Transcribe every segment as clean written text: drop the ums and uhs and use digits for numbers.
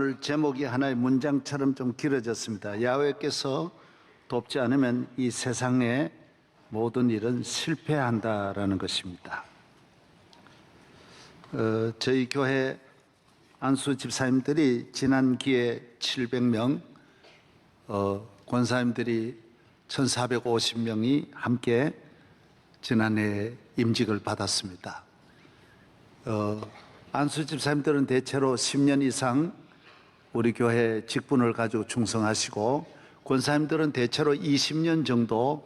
오늘 제목이 하나의 문장처럼 좀 길어졌습니다. 야훼께서 돕지 않으면 이 세상의 모든 일은 실패한다라는 것입니다. 저희 교회 안수 집사님들이 지난 기회에 700명, 권사님들이 1450명이 함께 지난해 임직을 받았습니다. 안수 집사님들은 대체로 10년 이상 우리 교회 직분을 가지고 충성하시고, 권사님들은 대체로 20년 정도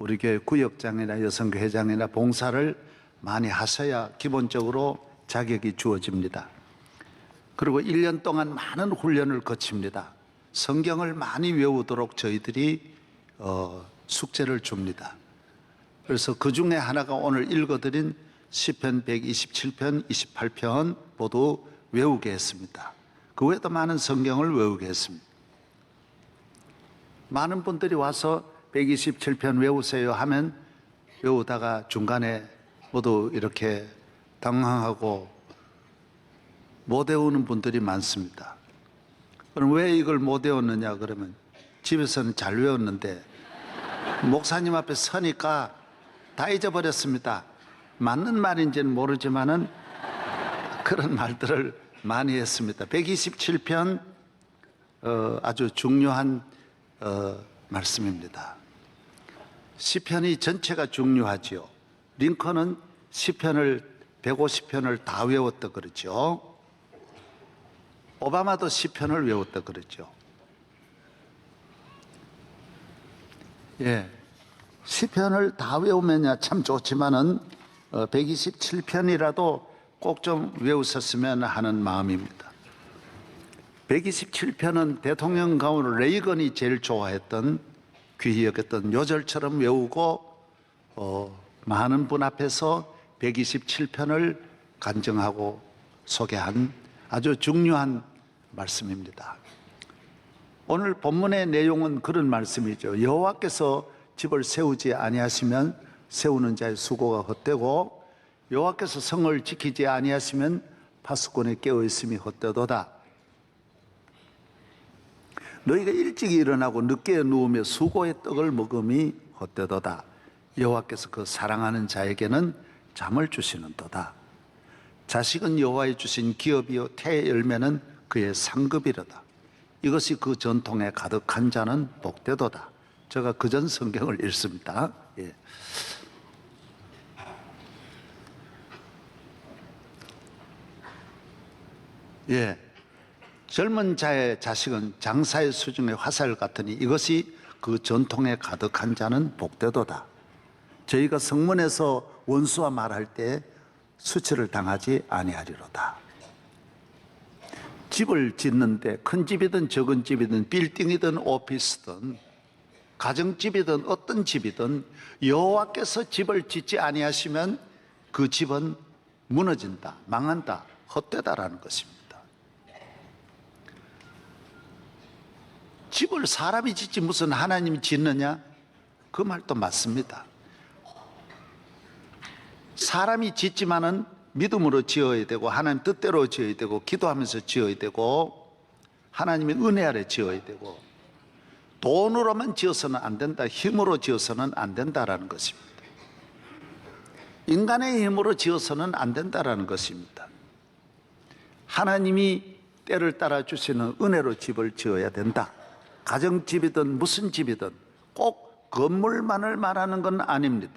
우리 교회 구역장이나 여성회장이나 봉사를 많이 하셔야 기본적으로 자격이 주어집니다. 그리고 1년 동안 많은 훈련을 거칩니다. 성경을 많이 외우도록 저희들이 숙제를 줍니다. 그래서 그 중에 하나가 오늘 읽어드린 시편 127편, 28편 모두 외우게 했습니다. 그 외에도 많은 성경을 외우게 했습니다. 많은 분들이 와서 127편 외우세요 하면 외우다가 중간에 모두 이렇게 당황하고 못 외우는 분들이 많습니다. 그럼 왜 이걸 못 외웠느냐 그러면 집에서는 잘 외웠는데 목사님 앞에 서니까 다 잊어버렸습니다. 맞는 말인지는 모르지만은 그런 말들을 많이 했습니다. 127편 아주 중요한 말씀입니다. 시편이 전체가 중요하지요. 링컨은 시편을 150편을 다 외웠다 그러죠. 오바마도 시편을 외웠다 그러죠. 예, 시편을 다 외우면야 참 좋지만은 127편이라도 꼭 좀 외우셨으면 하는 마음입니다. 127편은 대통령 가운데 레이건이 제일 좋아했던, 귀히 여겼던 요절처럼 외우고 많은 분 앞에서 127편을 간증하고 소개한 아주 중요한 말씀입니다. 오늘 본문의 내용은 그런 말씀이죠. 여호와께서 집을 세우지 아니하시면 세우는 자의 수고가 헛되고, 여호와께서 성을 지키지 아니하시면 파수꾼이 깨어있음이 헛되도다. 너희가 일찍 일어나고 늦게 누우며 수고의 떡을 먹음이 헛되도다. 여호와께서 그 사랑하는 자에게는 잠을 주시는도다. 자식은 여호와의 주신 기업이요 태의 열매는 그의 상급이로다. 이것이 그 전통에 가득한 자는 복되도다. 제가 그전 성경을 읽습니다. 예. 예. 젊은 자의 자식은 장사의 수중의 화살 같으니 이것이 그 전통에 가득한 자는 복되도다. 저희가 성문에서 원수와 말할 때 수치를 당하지 아니하리로다. 집을 짓는데 큰 집이든 적은 집이든 빌딩이든 오피스든 가정집이든 어떤 집이든 여호와께서 집을 짓지 아니하시면 그 집은 무너진다, 망한다, 헛되다라는 것입니다. 집을 사람이 짓지 무슨 하나님이 짓느냐? 그 말도 맞습니다. 사람이 짓지만은 믿음으로 지어야 되고, 하나님 뜻대로 지어야 되고, 기도하면서 지어야 되고, 하나님의 은혜 아래 지어야 되고, 돈으로만 지어서는 안 된다, 힘으로 지어서는 안 된다라는 것입니다. 인간의 힘으로 지어서는 안 된다라는 것입니다. 하나님이 때를 따라 주시는 은혜로 집을 지어야 된다. 가정집이든 무슨 집이든 꼭 건물만을 말하는 건 아닙니다.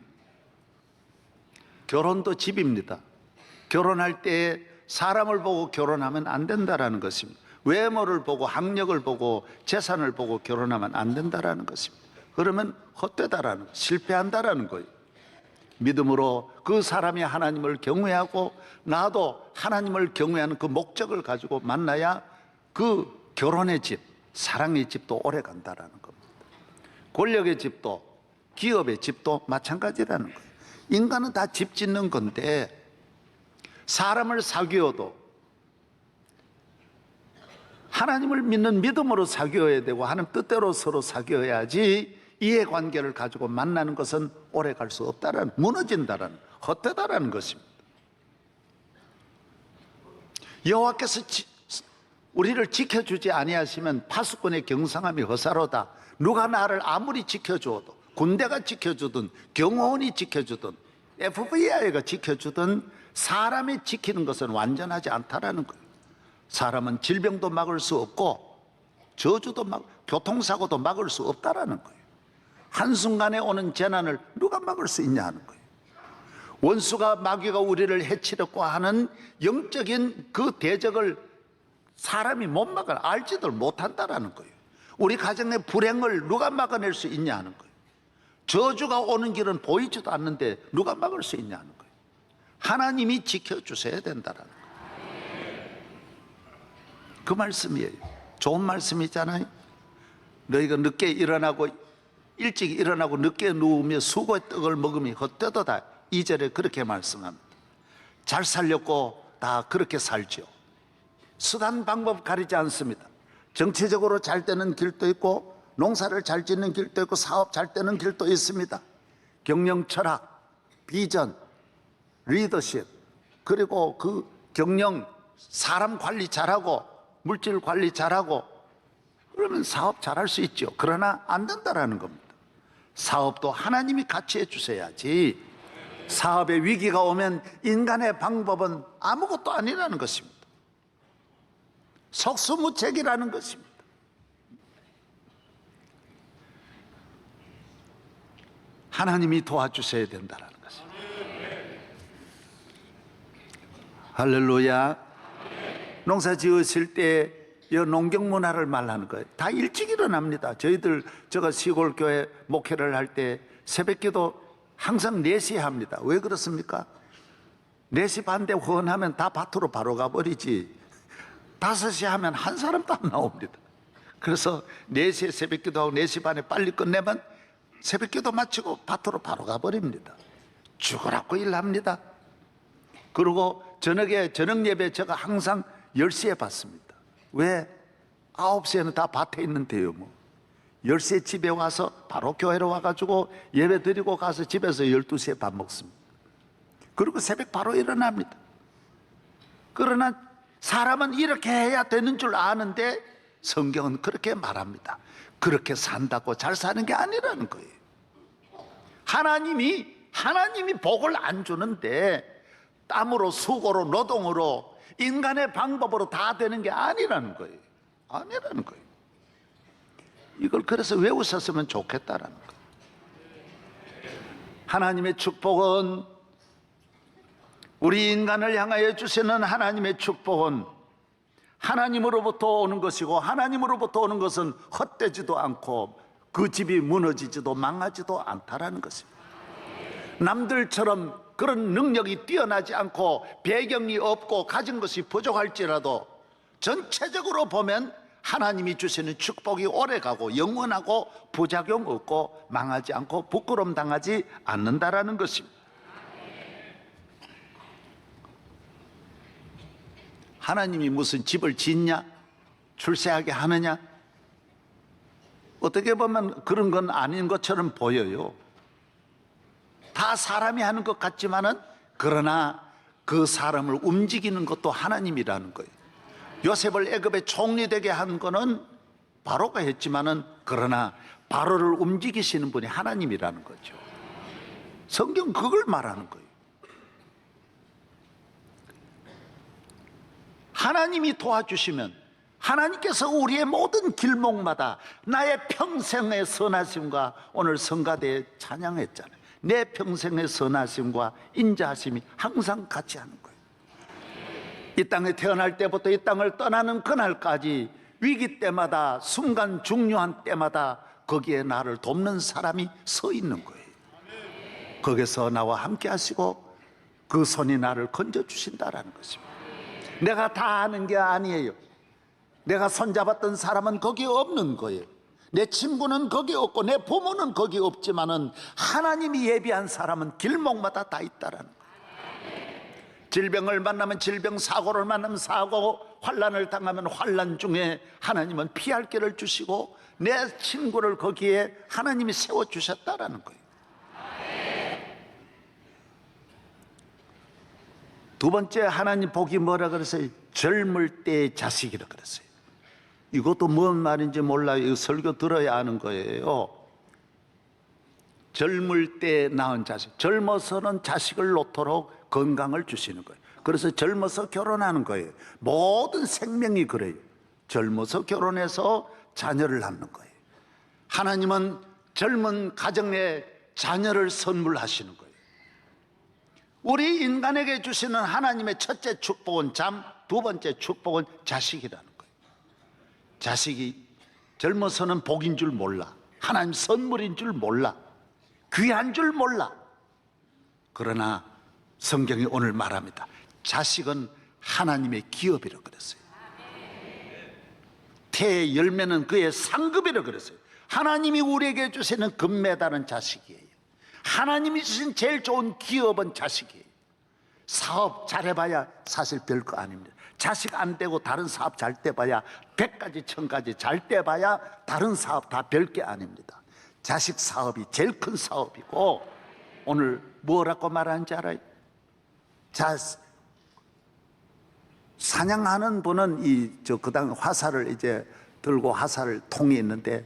결혼도 집입니다. 결혼할 때 사람을 보고 결혼하면 안 된다라는 것입니다. 외모를 보고 학력을 보고 재산을 보고 결혼하면 안 된다라는 것입니다. 그러면 헛되다라는, 실패한다라는 거예요. 믿음으로 그 사람이 하나님을 경외하고 나도 하나님을 경외하는 그 목적을 가지고 만나야 그 결혼의 집, 사랑의 집도 오래 간다라는 겁니다. 권력의 집도, 기업의 집도 마찬가지라는 거예요. 인간은 다 집 짓는 건데, 사람을 사귀어도 하나님을 믿는 믿음으로 사귀어야 되고 하나님 뜻대로 서로 사귀어야지 이해관계를 가지고 만나는 것은 오래 갈 수 없다라는, 무너진다라는, 헛되다라는 것입니다. 여호와께서 우리를 지켜주지 아니하시면 파수꾼의 경상함이 허사로다. 누가 나를 아무리 지켜줘도, 군대가 지켜주든 경호원이 지켜주든 FBI가 지켜주든 사람이 지키는 것은 완전하지 않다라는 거예요. 사람은 질병도 막을 수 없고 저주도 교통사고도 막을 수 없다라는 거예요. 한순간에 오는 재난을 누가 막을 수 있냐 하는 거예요. 원수가 마귀가 우리를 해치려고 하는 영적인 그 대적을 사람이 못 막아 알지도 못한다라는 거예요. 우리 가정의 불행을 누가 막아낼 수 있냐 하는 거예요. 저주가 오는 길은 보이지도 않는데 누가 막을 수 있냐 하는 거예요. 하나님이 지켜주셔야 된다라는 거예요. 그 말씀이에요. 좋은 말씀이잖아요. 너희가 늦게 일어나고 일찍 일어나고 늦게 누우며 수고의 떡을 먹으면 헛되도다. 2절에 그렇게 말씀합니다. 잘 살렸고 다 그렇게 살죠. 수단 방법 가리지 않습니다. 정치적으로 잘 되는 길도 있고 농사를 잘 짓는 길도 있고 사업 잘 되는 길도 있습니다. 경영 철학, 비전, 리더십, 그리고 그 경영 사람 관리 잘하고 물질 관리 잘하고 그러면 사업 잘할 수 있죠. 그러나 안 된다라는 겁니다. 사업도 하나님이 같이 해주셔야지. 사업에 위기가 오면 인간의 방법은 아무것도 아니라는 것입니다. 속수무책이라는 것입니다. 하나님이 도와주셔야 된다는 것입니다. 할렐루야. 농사 지으실 때 이 농경 문화를 말하는 거예요. 다 일찍 일어납니다. 제가 시골 교회 목회를 할 때 새벽기도 항상 4시에 합니다. 왜 그렇습니까? 4시 반대 후원하면 다 밭으로 바로 가버리지 5시 하면 한 사람도 안 나옵니다. 그래서 4시에 새벽기도하고 4시 반에 빨리 끝내면 새벽기도 마치고 밭으로 바로 가버립니다. 죽으라고 일합니다. 그리고 저녁 예배 제가 항상 10시에 받습니다. 왜? 9시에는 다 밭에 있는데요. 10시에 집에 와서 바로 교회로 와가지고 예배 드리고 가서 집에서 12시에 밥 먹습니다. 그리고 새벽 바로 일어납니다. 그러나 사람은 이렇게 해야 되는 줄 아는데 성경은 그렇게 말합니다. 그렇게 산다고 잘 사는 게 아니라는 거예요. 하나님이 복을 안 주는데 땀으로 수고로 노동으로 인간의 방법으로 다 되는 게 아니라는 거예요. 아니라는 거예요. 이걸 그래서 외우셨으면 좋겠다라는 거예요. 하나님의 축복은 우리 인간을 향하여 주시는 하나님의 축복은 하나님으로부터 오는 것이고 하나님으로부터 오는 것은 헛되지도 않고 그 집이 무너지지도 망하지도 않다라는 것입니다. 남들처럼 그런 능력이 뛰어나지 않고 배경이 없고 가진 것이 부족할지라도 전체적으로 보면 하나님이 주시는 축복이 오래가고 영원하고 부작용 없고 망하지 않고 부끄럼 당하지 않는다라는 것입니다. 하나님이 무슨 집을 짓냐? 출세하게 하느냐? 어떻게 보면 그런 건 아닌 것처럼 보여요. 다 사람이 하는 것 같지만은 그러나 그 사람을 움직이는 것도 하나님이라는 거예요. 요셉을 애굽의 총리 되게 한 거는 바로가 했지만은 그러나 바로를 움직이시는 분이 하나님이라는 거죠. 성경 그걸 말하는 거예요. 하나님이 도와주시면 하나님께서 우리의 모든 길목마다 나의 평생의 선하심과 오늘 성가대에 찬양했잖아요. 내 평생의 선하심과 인자하심이 항상 같이 하는 거예요. 이 땅에 태어날 때부터 이 땅을 떠나는 그날까지 위기 때마다 순간 중요한 때마다 거기에 나를 돕는 사람이 서 있는 거예요. 거기서 나와 함께 하시고 그 손이 나를 건져주신다라는 것입니다. 내가 다 아는 게 아니에요. 내가 손잡았던 사람은 거기 없는 거예요. 내 친구는 거기 없고 내 부모는 거기 없지만은 하나님이 예비한 사람은 길목마다 다 있다라는 거예요. 질병을 만나면 질병, 사고를 만나면 사고, 환난을 당하면 환난 중에 하나님은 피할 길을 주시고 내 친구를 거기에 하나님이 세워주셨다라는 거예요. 두 번째 하나님 복이 뭐라 그랬어요? 젊을 때의 자식이라 그랬어요. 이것도 뭔 말인지 몰라요. 이 설교 들어야 하는 거예요. 젊을 때 낳은 자식, 젊어서는 자식을 놓도록 건강을 주시는 거예요. 그래서 젊어서 결혼하는 거예요. 모든 생명이 그래요. 젊어서 결혼해서 자녀를 낳는 거예요. 하나님은 젊은 가정에 자녀를 선물하시는 거예요. 우리 인간에게 주시는 하나님의 첫째 축복은 잠, 두 번째 축복은 자식이라는 거예요. 자식이 젊어서는 복인 줄 몰라. 하나님 선물인 줄 몰라. 귀한 줄 몰라. 그러나 성경이 오늘 말합니다. 자식은 하나님의 기업이라고 그랬어요. 태의 열매는 그의 상급이라고 그랬어요. 하나님이 우리에게 주시는 금메달은 자식이에요. 하나님이 주신 제일 좋은 기업은 자식이에요. 사업 잘해봐야 사실 별거 아닙니다. 자식 안 되고 다른 사업 잘 돼봐야 100가지 1000가지 잘 돼봐야 다른 사업 다 별게 아닙니다. 자식 사업이 제일 큰 사업이고, 오늘 뭐라고 말하는지 알아요? 사냥하는 분은 그당 화살을 이제 들고 화살 통이 있는데,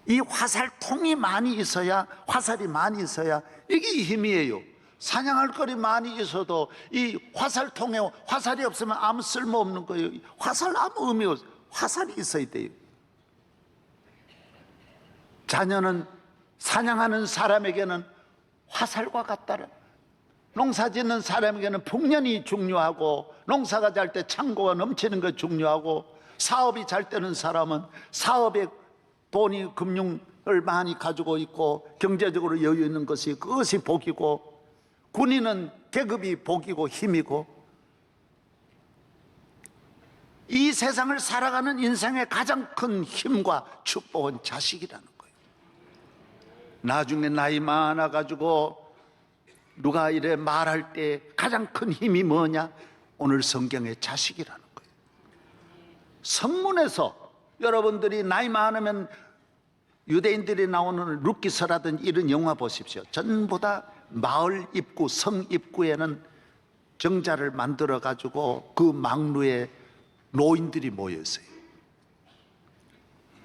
이 화살 통이 많이 있어야, 화살이 많이 있어야 이게 힘이에요. 사냥할 거리 많이 있어도 이 화살통에 화살이 없으면 아무 쓸모 없는 거예요. 화살 아무 의미 없어요. 화살이 있어야 돼요. 자녀는 사냥하는 사람에게는 화살과 같다라. 농사 짓는 사람에게는 풍년이 중요하고, 농사가 잘 때 창고가 넘치는 거 중요하고, 사업이 잘 되는 사람은 사업에 돈이 금융을 많이 가지고 있고 경제적으로 여유 있는 것이, 그것이 복이고, 군인은 계급이 복이고 힘이고, 이 세상을 살아가는 인생의 가장 큰 힘과 축복은 자식이라는 거예요. 나중에 나이 많아가지고 누가 이래 말할 때 가장 큰 힘이 뭐냐? 오늘 성경의 자식이라는 거예요. 성문에서 여러분들이 나이 많으면 유대인들이 나오는 룻기서라든지 이런 영화 보십시오. 전부 다 마을 입구, 성 입구에는 정자를 만들어 가지고 그 망루에 노인들이 모여 있어요.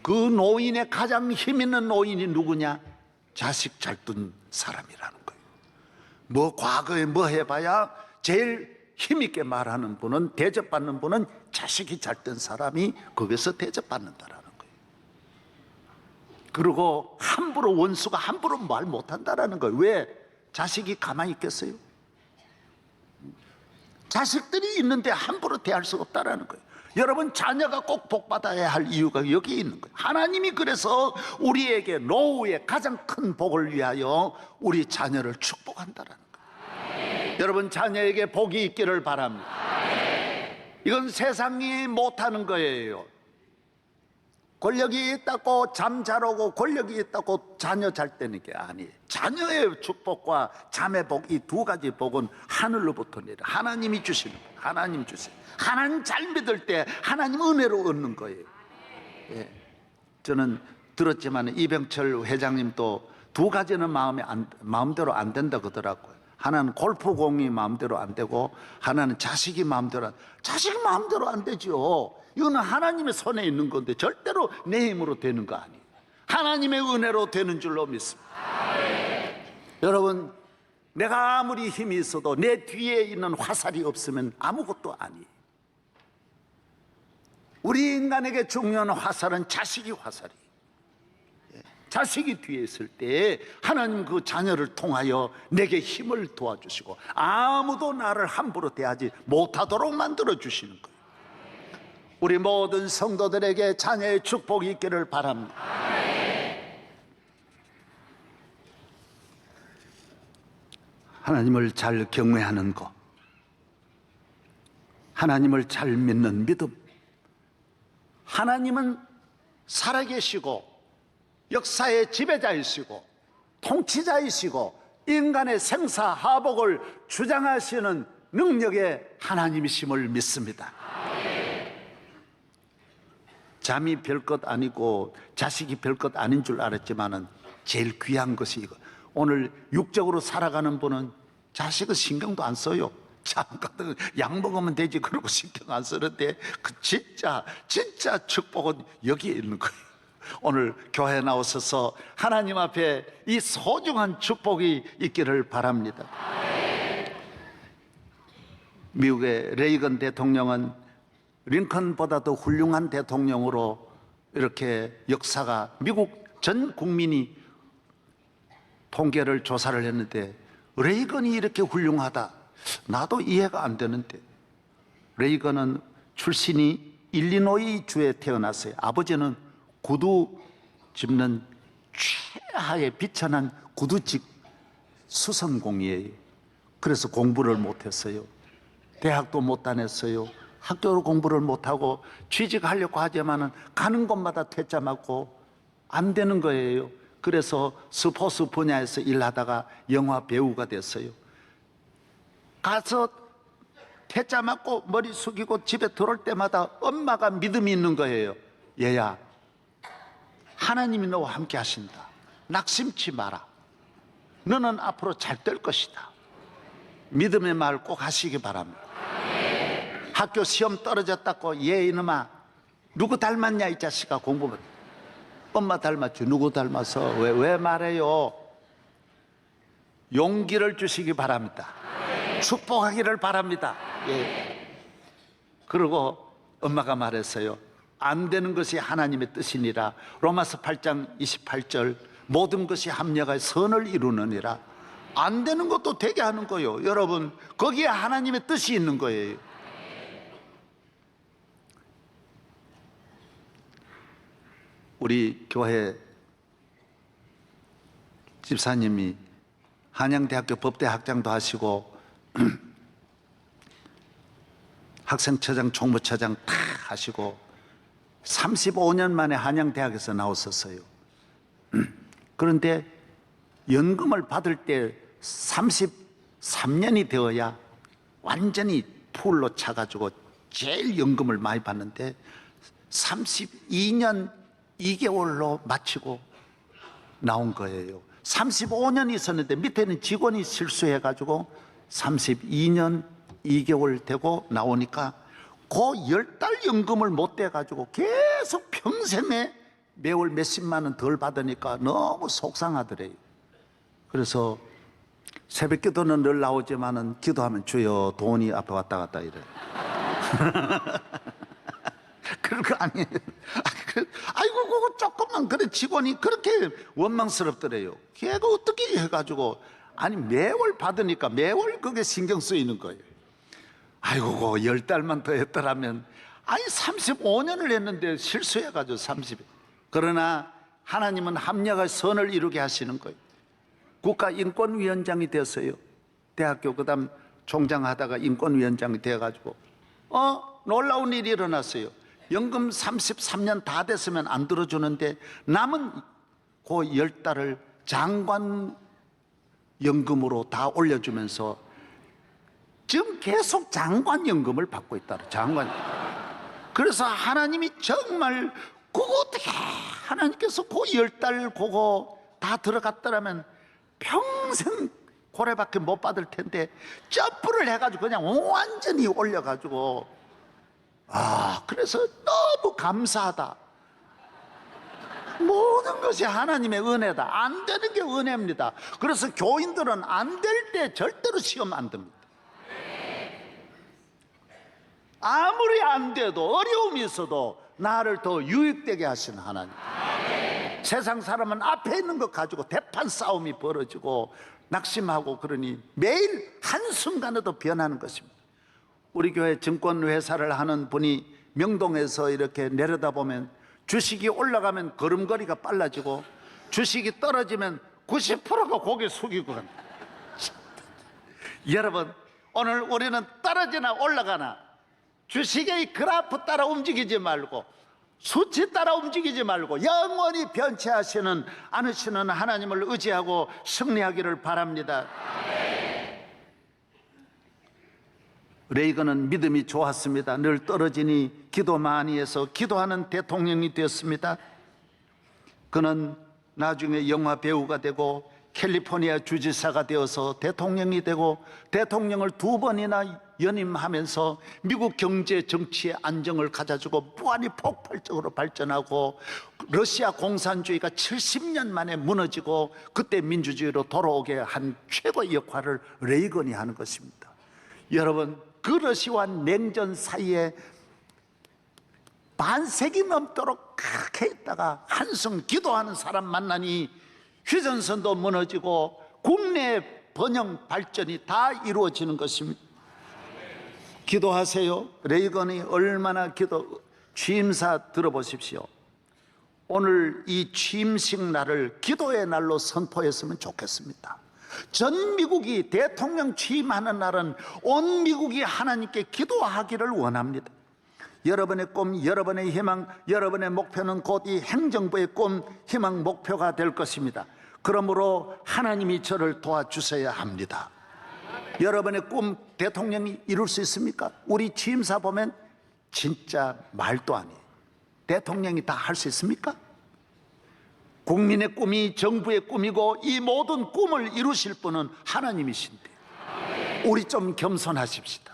그 노인의 가장 힘 있는 노인이 누구냐? 자식 잘 둔 사람이라는 거예요. 뭐 과거에 뭐 해봐야 제일 힘있게 말하는 분은, 대접받는 분은 자식이 잘 된 사람이 거기서 대접받는다라는 거예요. 그리고 함부로, 원수가 함부로 말 못한다라는 거예요. 왜? 자식이 가만히 있겠어요? 자식들이 있는데 함부로 대할 수 없다라는 거예요. 여러분, 자녀가 꼭 복받아야 할 이유가 여기에 있는 거예요. 하나님이 그래서 우리에게 노후의 가장 큰 복을 위하여 우리 자녀를 축복한다라는 거예요. 여러분, 자녀에게 복이 있기를 바랍니다. 이건 세상이 못하는 거예요. 권력이 있다고 잠 잘 오고, 권력이 있다고 자녀 잘 되는 게 아니에요. 자녀의 축복과 자매 복, 이 두 가지 복은 하늘로부터 내려 하나님이 주시는 거예요. 하나님 주세요. 하나님 잘 믿을 때 하나님 은혜로 얻는 거예요. 예. 저는 들었지만 이병철 회장님도 두 가지는 마음대로 안 된다 그러더라고요. 하나는 골프공이 마음대로 안 되고, 하나는 자식이 마음대로 자식이 마음대로 안 되죠. 이거는 하나님의 손에 있는 건데 절대로 내 힘으로 되는 거 아니에요. 하나님의 은혜로 되는 줄로 믿습니다. 여러분, 내가 아무리 힘이 있어도 내 뒤에 있는 화살이 없으면 아무것도 아니에요. 우리 인간에게 중요한 화살은 자식이 화살이에요. 자식이 뒤에 있을 때 하나님 그 자녀를 통하여 내게 힘을 도와주시고, 아무도 나를 함부로 대하지 못하도록 만들어 주시는 거예요. 우리 모든 성도들에게 자녀의 축복이 있기를 바랍니다. 하나님을 잘 경외하는 것, 하나님을 잘 믿는 믿음. 하나님은 살아계시고 역사의 지배자이시고 통치자이시고 인간의 생사하복을 주장하시는 능력의 하나님이심을 믿습니다. 잠이 별것 아니고 자식이 별것 아닌 줄 알았지만은 제일 귀한 것이 이거. 오늘 육적으로 살아가는 분은 자식은 신경도 안 써요. 잠깐 약 먹으면 되지 그러고 신경 안 쓰는데 그 진짜 축복은 여기에 있는 거예요. 오늘 교회 나오셔서 하나님 앞에 이 소중한 축복이 있기를 바랍니다. 미국의 레이건 대통령은 링컨보다도 훌륭한 대통령으로 이렇게 역사가, 미국 전 국민이 통계를 조사를 했는데 레이건이 이렇게 훌륭하다, 나도 이해가 안 되는데. 레이건은 출신이 일리노이 주에 태어났어요. 아버지는 구두 짚는 최하의 비천한 구두집 수선공이에요. 그래서 공부를 못했어요. 대학도 못 다녔어요. 학교로 공부를 못하고 취직하려고 하지만은 가는 곳마다 퇴짜 맞고 안 되는 거예요. 그래서 스포츠 분야에서 일하다가 영화 배우가 됐어요. 가서 퇴짜 맞고 머리 숙이고 집에 들어올 때마다 엄마가 믿음이 있는 거예요. 얘야, 하나님이 너와 함께 하신다. 낙심치 마라. 너는 앞으로 잘 될 것이다. 믿음의 말 꼭 하시기 바랍니다. 학교 시험 떨어졌다고, 얘 이놈아 누구 닮았냐 이 자식아, 공부만. 엄마 닮았지. 누구 닮아서? 왜 말해요? 용기를 주시기 바랍니다. 축복하기를 바랍니다. 예. 그리고 엄마가 말했어요. 안 되는 것이 하나님의 뜻이니라. 로마서 8장 28절, 모든 것이 합력하여 선을 이루느니라. 안 되는 것도 되게 하는 거예요. 여러분, 거기에 하나님의 뜻이 있는 거예요. 우리 교회 집사님이 한양대학교 법대 학장도 하시고 학생처장, 총무처장 다 하시고 35년 만에 한양대학에서 나왔었어요. 그런데 연금을 받을 때 33년이 되어야 완전히 풀로 차가지고 제일 연금을 많이 받는데 32년 2개월로 마치고 나온 거예요. 35년 있었는데 밑에는 직원이 실수해가지고 32년 2개월 되고 나오니까 그 10달 연금을 못 떼가지고 계속 평생에 매월 몇십만 원 덜 받으니까 너무 속상하더래요. 그래서 새벽 기도는 늘 나오지만은 기도하면 주여 돈이 앞에 왔다 갔다 이래요. 그런 거 아니에요. 아이고 그거 조금만, 그래 직원이 그렇게 원망스럽더래요. 걔가 어떻게 해가지고, 아니 매월 받으니까 매월 그게 신경 쓰이는 거예요. 아이고 그거 10달만 더 했더라면, 아니 35년을 했는데 실수해가지고 30. 그러나 하나님은 합력할 선을 이루게 하시는 거예요. 국가인권위원장이 됐어요. 대학교 그다음 총장하다가 인권위원장이 돼가지고 놀라운 일이 일어났어요. 연금 33년 다 됐으면 안 들어주는데 남은 그 10달을 장관 연금으로 다 올려주면서 지금 계속 장관 연금을 받고 있다. 장관. 그래서 하나님이 정말 그거 어떻게 하나님께서 그 10달 그거 다 들어갔더라면 평생 고래밖에 못 받을 텐데 점프를 해가지고 그냥 완전히 올려가지고, 그래서 너무 감사하다. 모든 것이 하나님의 은혜다. 안 되는 게 은혜입니다. 그래서 교인들은 안 될 때 절대로 시험 안 듭니다. 아무리 안 돼도, 어려움이 있어도 나를 더 유익되게 하시는 하나님. 세상 사람은 앞에 있는 것 가지고 대판 싸움이 벌어지고 낙심하고 그러니 매일 한순간에도 변하는 것입니다. 우리 교회 증권회사를 하는 분이 명동에서 이렇게 내려다보면 주식이 올라가면 걸음걸이가 빨라지고 주식이 떨어지면 90%가 고개 숙이고 갑니다. 여러분, 오늘 우리는 떨어지나 올라가나 주식의 그래프 따라 움직이지 말고 수치 따라 움직이지 말고 영원히 변치 않으시는 하나님을 의지하고 승리하기를 바랍니다. 레이건은 믿음이 좋았습니다. 늘 떨어지니 기도 많이 해서 기도하는 대통령이 되었습니다. 그는 나중에 영화 배우가 되고 캘리포니아 주지사가 되어서 대통령이 되고 대통령을 2번이나 연임하면서 미국 경제 정치의 안정을 가져주고 무한히 폭발적으로 발전하고 러시아 공산주의가 70년 만에 무너지고 그때 민주주의로 돌아오게 한 최고의 역할을 레이건이 하는 것입니다. 여러분, 그 러시아와 냉전 사이에 반세기 넘도록 그렇게 있다가 한숨 기도하는 사람 만나니 휴전선도 무너지고 국내 번영 발전이 다 이루어지는 것입니다. 기도하세요. 레이건이 얼마나 취임사 들어보십시오. 오늘 이 취임식 날을 기도의 날로 선포했으면 좋겠습니다. 전 미국이 대통령 취임하는 날은 온 미국이 하나님께 기도하기를 원합니다. 여러분의 꿈, 여러분의 희망, 여러분의 목표는 곧 이 행정부의 꿈, 희망, 목표가 될 것입니다. 그러므로 하나님이 저를 도와주셔야 합니다. 여러분의 꿈 대통령이 이룰 수 있습니까? 우리 취임사 보면 진짜 말도 아니에요. 대통령이 다 할 수 있습니까? 국민의 꿈이 정부의 꿈이고 이 모든 꿈을 이루실 분은 하나님이신데 우리 좀 겸손하십시다.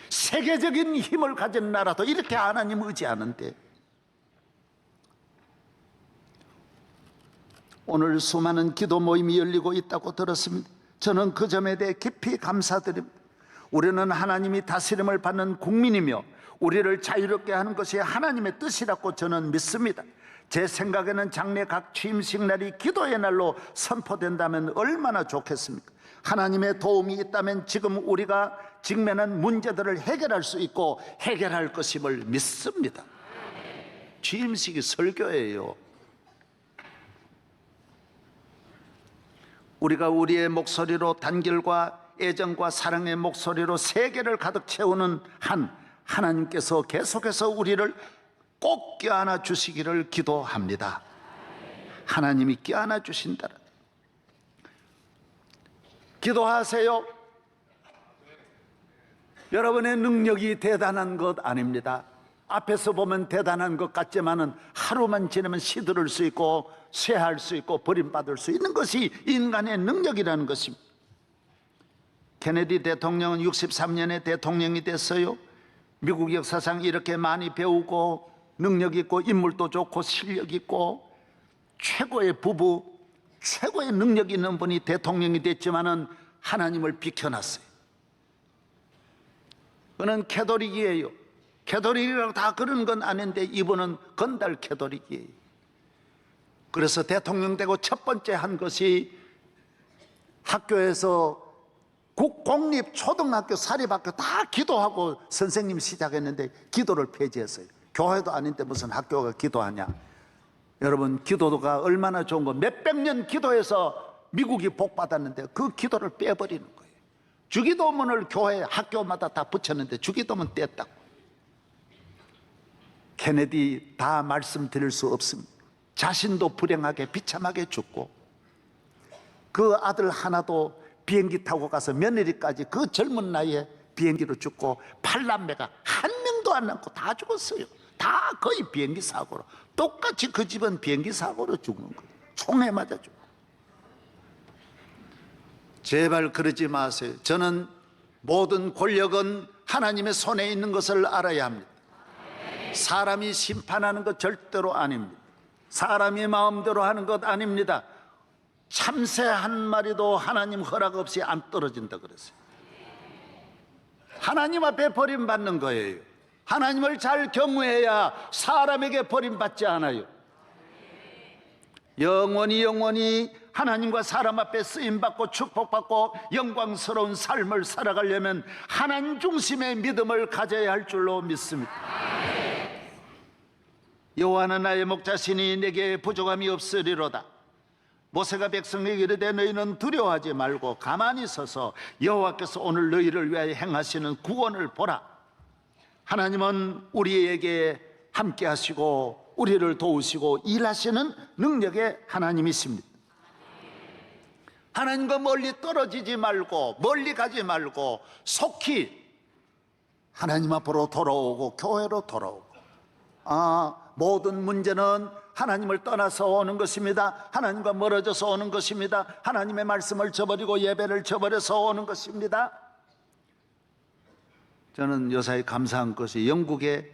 세계적인 힘을 가진 나라도 이렇게 하나님 의지하는데 오늘 수많은 기도 모임이 열리고 있다고 들었습니다. 저는 그 점에 대해 깊이 감사드립니다. 우리는 하나님이 다스림을 받는 국민이며 우리를 자유롭게 하는 것이 하나님의 뜻이라고 저는 믿습니다. 제 생각에는 장래 각 취임식 날이 기도의 날로 선포된다면 얼마나 좋겠습니까? 하나님의 도움이 있다면 지금 우리가 직면한 문제들을 해결할 수 있고 해결할 것임을 믿습니다. 취임식이 설교예요. 우리가 우리의 목소리로 단결과 애정과 사랑의 목소리로 세계를 가득 채우는 한 하나님께서 계속해서 우리를 꼭 껴안아 주시기를 기도합니다. 하나님이 껴안아 주신다. 기도하세요. 여러분의 능력이 대단한 것 아닙니다. 앞에서 보면 대단한 것 같지만은 하루만 지나면 시들을 수 있고 쇠할 수 있고 버림받을 수 있는 것이 인간의 능력이라는 것입니다. 케네디 대통령은 63년에 대통령이 됐어요. 미국 역사상 이렇게 많이 배우고 능력 있고 인물도 좋고 실력 있고 최고의 부부, 최고의 능력 있는 분이 대통령이 됐지만은 하나님을 비켜놨어요. 그는 캐톨릭이에요. 캐톨릭이라고 다 그런 건 아닌데 이분은 건달 캐톨릭이에요. 그래서 대통령 되고 첫 번째 한 것이 학교에서 국공립 초등학교 사립학교 다 기도하고 선생님 시작했는데 기도를 폐지했어요. 교회도 아닌데 무슨 학교가 기도하냐. 여러분, 기도가 얼마나 좋은 거. 몇백 년 기도해서 미국이 복 받았는데 그 기도를 빼버리는 거예요. 주기도문을 교회 학교마다 다 붙였는데 주기도문 뗐다고. 케네디 다 말씀드릴 수 없습니다. 자신도 불행하게 비참하게 죽고 그 아들 하나도 비행기 타고 가서 며느리까지 그 젊은 나이에 비행기로 죽고 8남매가 한 명도 안 남고 다 죽었어요. 다 거의 비행기 사고로. 똑같이 그 집은 비행기 사고로 죽는 거예요. 총에 맞아 죽고. 제발 그러지 마세요. 저는 모든 권력은 하나님의 손에 있는 것을 알아야 합니다. 사람이 심판하는 것 절대로 아닙니다. 사람이 마음대로 하는 것 아닙니다. 참새 한 마리도 하나님 허락 없이 안 떨어진다 그랬어요. 하나님 앞에 버림받는 거예요. 하나님을 잘 경외해야 사람에게 버림받지 않아요. 영원히 하나님과 사람 앞에 쓰임받고 축복받고 영광스러운 삶을 살아가려면 하나님 중심의 믿음을 가져야 할 줄로 믿습니다. 여호와는 나의 목자시니 내게 부족함이 없으리로다. 모세가 백성에게 이르되 너희는 두려워하지 말고 가만히 서서 여호와께서 오늘 너희를 위하여 행하시는 구원을 보라. 하나님은 우리에게 함께 하시고 우리를 도우시고 일하시는 능력의 하나님이십니다. 하나님과 멀리 떨어지지 말고 멀리 가지 말고 속히 하나님 앞으로 돌아오고 교회로 돌아오고 모든 문제는 하나님을 떠나서 오는 것입니다. 하나님과 멀어져서 오는 것입니다. 하나님의 말씀을 저버리고 예배를 저버려서 오는 것입니다. 저는 요사이 감사한 것이 영국의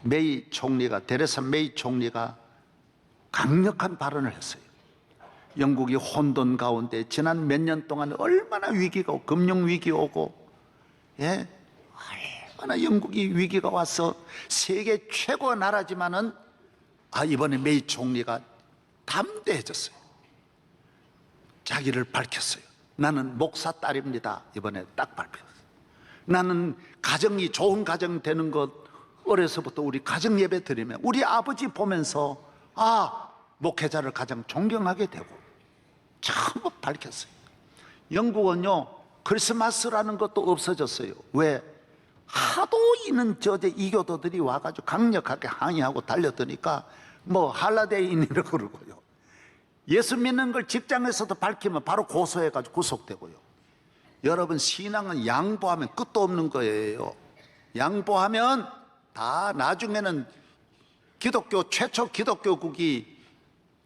메이 총리가, 데레사 메이 총리가 강력한 발언을 했어요. 영국이 혼돈 가운데 지난 몇 년 동안 얼마나 위기가 오고, 금융위기 오고, 얼마나 영국이 위기가 와서 세계 최고의 나라지만은 이번에 메이 총리가 담대해졌어요. 자기를 밝혔어요. 나는 목사 딸입니다. 이번에 딱 발표했어요. 나는 가정이 좋은 가정 되는 것, 어려서부터 우리 가정 예배 드리면 우리 아버지 보면서 목회자를 가장 존경하게 되고 전부 밝혔어요. 영국은요, 크리스마스라는 것도 없어졌어요. 왜? 하도 있는 이교도들이 와가지고 강력하게 항의하고 달려드니까 할라데이인이라고 그러고요. 예수 믿는 걸 직장에서도 밝히면 바로 고소해가지고 구속되고요. 여러분, 신앙은 양보하면 끝도 없는 거예요. 양보하면 다 나중에는 기독교 최초 기독교국이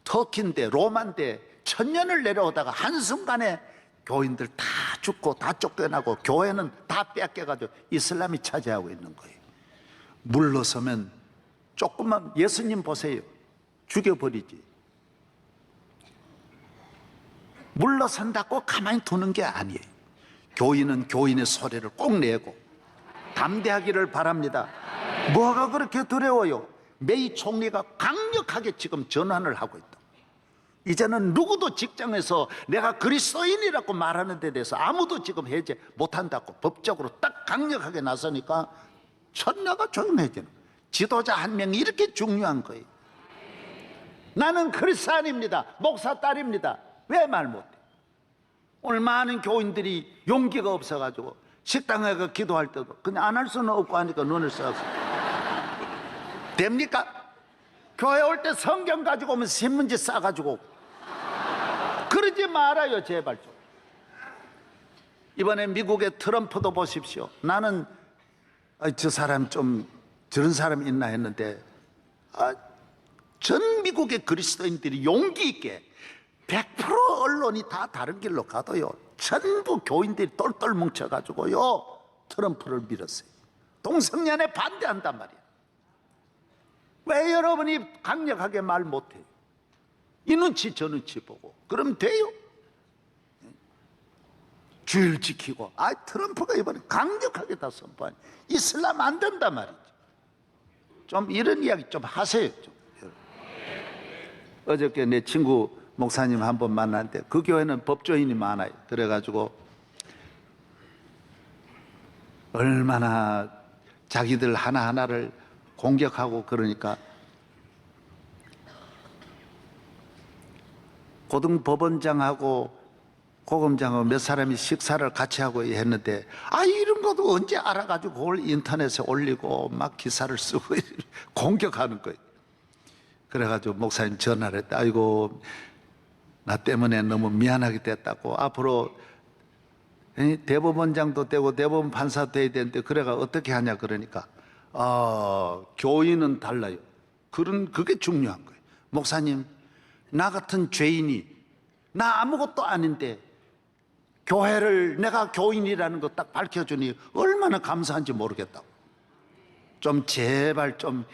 터키인데, 로마인데 1000년을 내려오다가 한순간에 교인들 다 죽고 다 쫓겨나고 교회는 다 뺏겨가지고 이슬람이 차지하고 있는 거예요. 물러서면 조금만, 예수님 보세요. 죽여버리지. 물러선다고 가만히 두는 게 아니에요. 교인은 교인의 소리를 꼭 내고 담대하기를 바랍니다. 뭐가 그렇게 두려워요? 메이 총리가 강력하게 지금 전환을 하고 있다. 이제는 누구도 직장에서 내가 그리스도인이라고 말하는 데 대해서 아무도 지금 해제 못한다고 법적으로 딱 강력하게 나서니까 천하가 조용해지는 거예요. 지도자 한 명이 이렇게 중요한 거예요. 나는 그리스도인입니다. 목사 딸입니다. 왜 말 못해? 오늘 많은 교인들이 용기가 없어가지고 식당에 가 기도할 때도 그냥 안 할 수는 없고 하니까 눈을 써서 됩니까? 교회 올 때 성경 가지고 오면 신문지 싸가지고 그러지 말아요, 제발 좀. 이번에 미국의 트럼프도 보십시오. 나는 저 사람 좀 저런 사람 있나 했는데 전 미국의 그리스도인들이 용기 있게 100% 언론이 다 다른 길로 가도요, 전부 교인들이 똘똘 뭉쳐가지고요 트럼프를 밀었어요. 동성연애 반대한단 말이에요. 왜 여러분이 강력하게 말 못해요? 이 눈치 저 눈치 보고 그럼 돼요? 주일 지키고. 트럼프가 이번에 강력하게 다 선포하니 이슬람 안 된단 말이죠. 좀 이런 이야기 좀 하세요 좀. 어저께 내 친구 목사님 한 번 만났는데 그 교회는 법조인이 많아요. 그래가지고 얼마나 자기들 하나하나를 공격하고 그러니까 고등법원장하고 고검장하고 몇 사람이 식사를 같이 하고 했는데 이런 것도 언제 알아가지고 그걸 인터넷에 올리고 막 기사를 쓰고 공격하는 거예요. 그래가지고 목사님 전화를 했다. 아이고, 나 때문에 너무 미안하게 됐다고. 앞으로 대법원장도 되고 대법원 판사도 돼야 되는데 그래가 어떻게 하냐 그러니까 교인은 달라요. 그게 중요한 거예요. 목사님, 나 같은 죄인이, 나 아무것도 아닌데 교회를, 내가 교인이라는 거 딱 밝혀주니 얼마나 감사한지 모르겠다고. 좀 제발 좀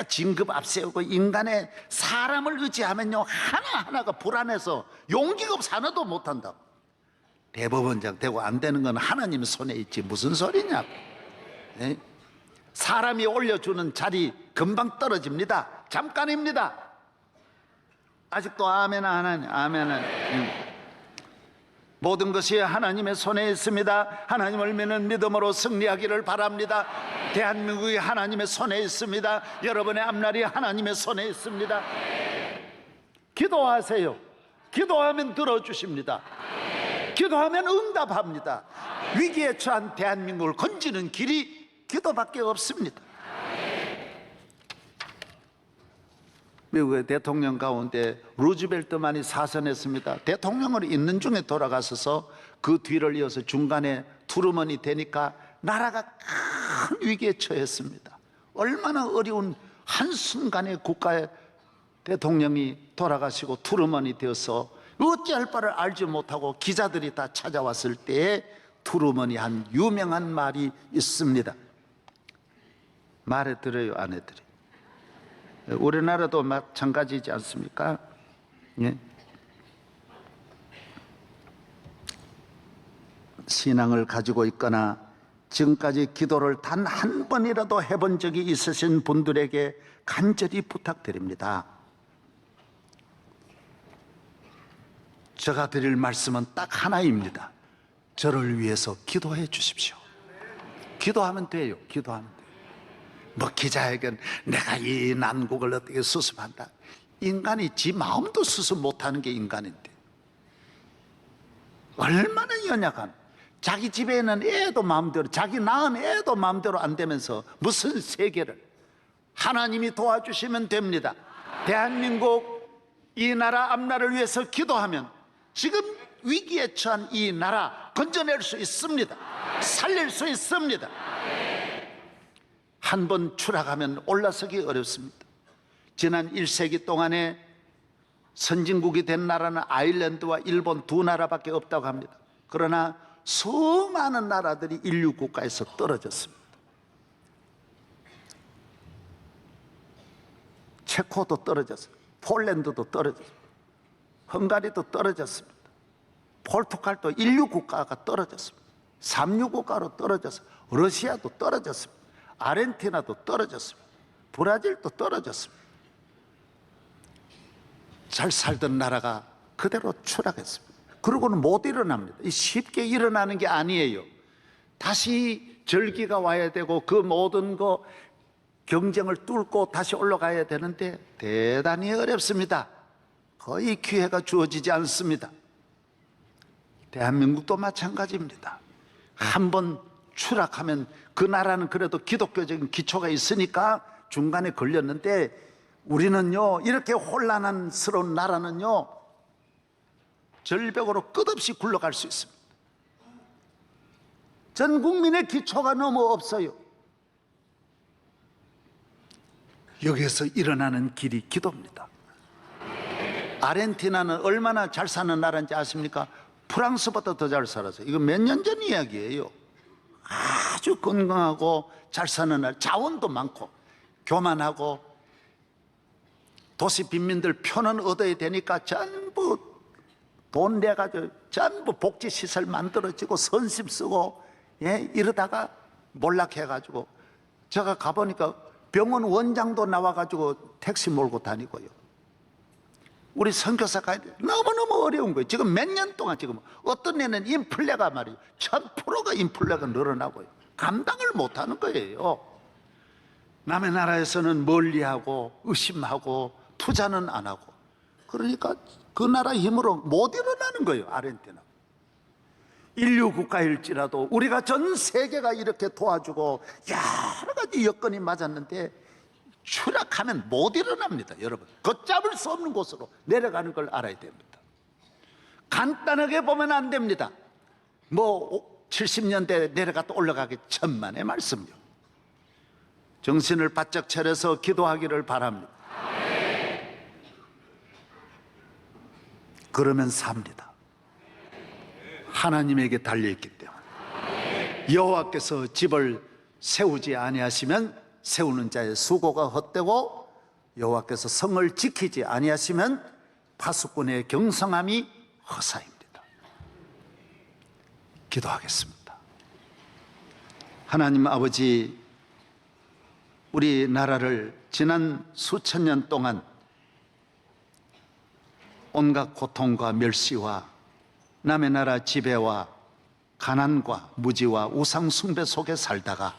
진급 앞세우고 인간의 사람을 의지하면요 하나하나가 불안해서 용기가 없어 하나도 못한다고. 대법원장 되고 안 되는 건 하나님 손에 있지 무슨 소리냐고. 사람이 올려주는 자리 금방 떨어집니다. 잠깐입니다. 아직도 아멘 안 하니? 아멘 안 하니? 모든 것이 하나님의 손에 있습니다. 하나님을 믿는 믿음으로 승리하기를 바랍니다. 대한민국이 하나님의 손에 있습니다. 여러분의 앞날이 하나님의 손에 있습니다. 기도하세요. 기도하면 들어주십니다. 기도하면 응답합니다. 위기에 처한 대한민국을 건지는 길이 기도밖에 없습니다. 미국의 대통령 가운데 루즈벨트만이 사선했습니다. 대통령으로 있는 중에 돌아가셔서 그 뒤를 이어서 중간에 트루먼이 되니까 나라가 큰 위기에 처했습니다. 얼마나 어려운 한순간에 국가의 대통령이 돌아가시고 트루먼이 되어서 어찌할 바를 알지 못하고 기자들이 다 찾아왔을 때에 트루먼이 한 유명한 말이 있습니다. 말해드려요, 안 해드려요? 우리나라도 마찬가지지 않습니까? 예? 신앙을 가지고 있거나 지금까지 기도를 단 한 번이라도 해본 적이 있으신 분들에게 간절히 부탁드립니다. 제가 드릴 말씀은 딱 하나입니다. 저를 위해서 기도해 주십시오. 기도하면 돼요. 기도하면 돼요. 뭐 기자회견, 내가 이 난국을 어떻게 수습한다. 인간이 지 마음도 수습 못하는 게 인간인데 얼마나 연약한, 자기 집에 있는 애도 마음대로, 자기 낳은 애도 마음대로 안 되면서 무슨 세계를. 하나님이 도와주시면 됩니다. 대한민국 이 나라 앞나라를 위해서 기도하면 지금 위기에 처한 이 나라 건져낼 수 있습니다. 살릴 수 있습니다. 한 번 추락하면 올라서기 어렵습니다. 지난 1세기 동안에 선진국이 된 나라는 아일랜드와 일본 두 나라밖에 없다고 합니다. 그러나 수많은 나라들이 인류 국가에서 떨어졌습니다. 체코도 떨어졌어요. 폴란드도 떨어졌어요. 헝가리도 떨어졌습니다. 포르투갈도 인류 국가가 떨어졌습니다. 삼류 국가로 떨어졌어요. 러시아도 떨어졌습니다. 아르헨티나도 떨어졌습니다. 브라질도 떨어졌습니다. 잘 살던 나라가 그대로 추락했습니다. 그러고는 못 일어납니다. 쉽게 일어나는 게 아니에요. 다시 절기가 와야 되고 그 모든 거 경쟁을 뚫고 다시 올라가야 되는데 대단히 어렵습니다. 거의 기회가 주어지지 않습니다. 대한민국도 마찬가지입니다. 한번 추락하면 그 나라는 그래도 기독교적인 기초가 있으니까 중간에 걸렸는데 우리는요, 이렇게 혼란스러운 나라는요, 절벽으로 끝없이 굴러갈 수 있습니다. 전 국민의 기초가 너무 없어요. 여기에서 일어나는 길이 기도입니다. 아르헨티나는 얼마나 잘 사는 나라인지 아십니까? 프랑스보다 더 잘 살았어요. 이거 몇 년 전 이야기예요. 아주 건강하고 잘 사는 나라, 자원도 많고 교만하고 도시 빈민들 표는 얻어야 되니까 전부 돈 내가지고 전부 복지시설 만들어지고 선심 쓰고, 예, 이러다가 몰락해가지고 제가 가보니까 병원 원장도 나와가지고 택시 몰고 다니고요. 우리 선교사가 너무너무 어려운 거예요. 지금 몇 년 동안 지금 어떤 애는 인플레가 말이에요. 1000%가 인플레가 늘어나고요. 감당을 못하는 거예요. 남의 나라에서는 멀리하고 의심하고 투자는 안 하고, 그러니까 그 나라 힘으로 못 일어나는 거예요. 아르헨티나 인류 국가일지라도 우리가 전 세계가 이렇게 도와주고 여러 가지 여건이 맞았는데 추락하면 못 일어납니다. 여러분, 걷잡을 수 없는 곳으로 내려가는 걸 알아야 됩니다. 간단하게 보면 안 됩니다. 뭐 70년대 내려갔다 올라가기 천만의 말씀요. 정신을 바짝 차려서 기도하기를 바랍니다. 그러면 삽니다. 하나님에게 달려있기 때문에. 여호와께서 집을 세우지 아니하시면 세우는 자의 수고가 헛되고, 여호와께서 성을 지키지 아니하시면 파수꾼의 경성함이 허사입니다. 기도하겠습니다. 하나님 아버지, 우리나라를 지난 수천 년 동안 온갖 고통과 멸시와 남의 나라 지배와 가난과 무지와 우상 숭배 속에 살다가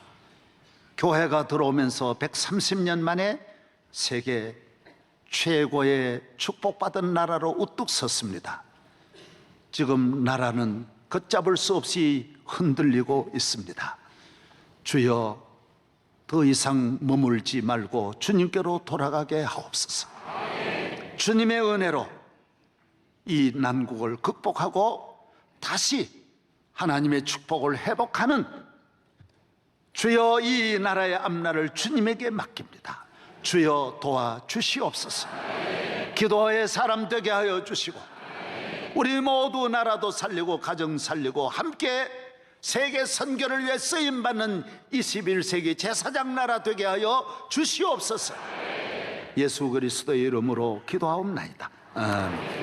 교회가 들어오면서 130년 만에 세계 최고의 축복받은 나라로 우뚝 섰습니다. 지금 나라는 걷잡을 수 없이 흔들리고 있습니다. 주여, 더 이상 머물지 말고 주님께로 돌아가게 하옵소서. 주님의 은혜로 이 난국을 극복하고 다시 하나님의 축복을 회복하는, 주여 이 나라의 앞날을 주님에게 맡깁니다. 주여 도와주시옵소서. 기도의 사람 되게 하여 주시고 우리 모두 나라도 살리고 가정 살리고 함께 세계 선교를 위해 쓰임받는 21세기 제사장 나라 되게 하여 주시옵소서. 예수 그리스도의 이름으로 기도하옵나이다. 아멘.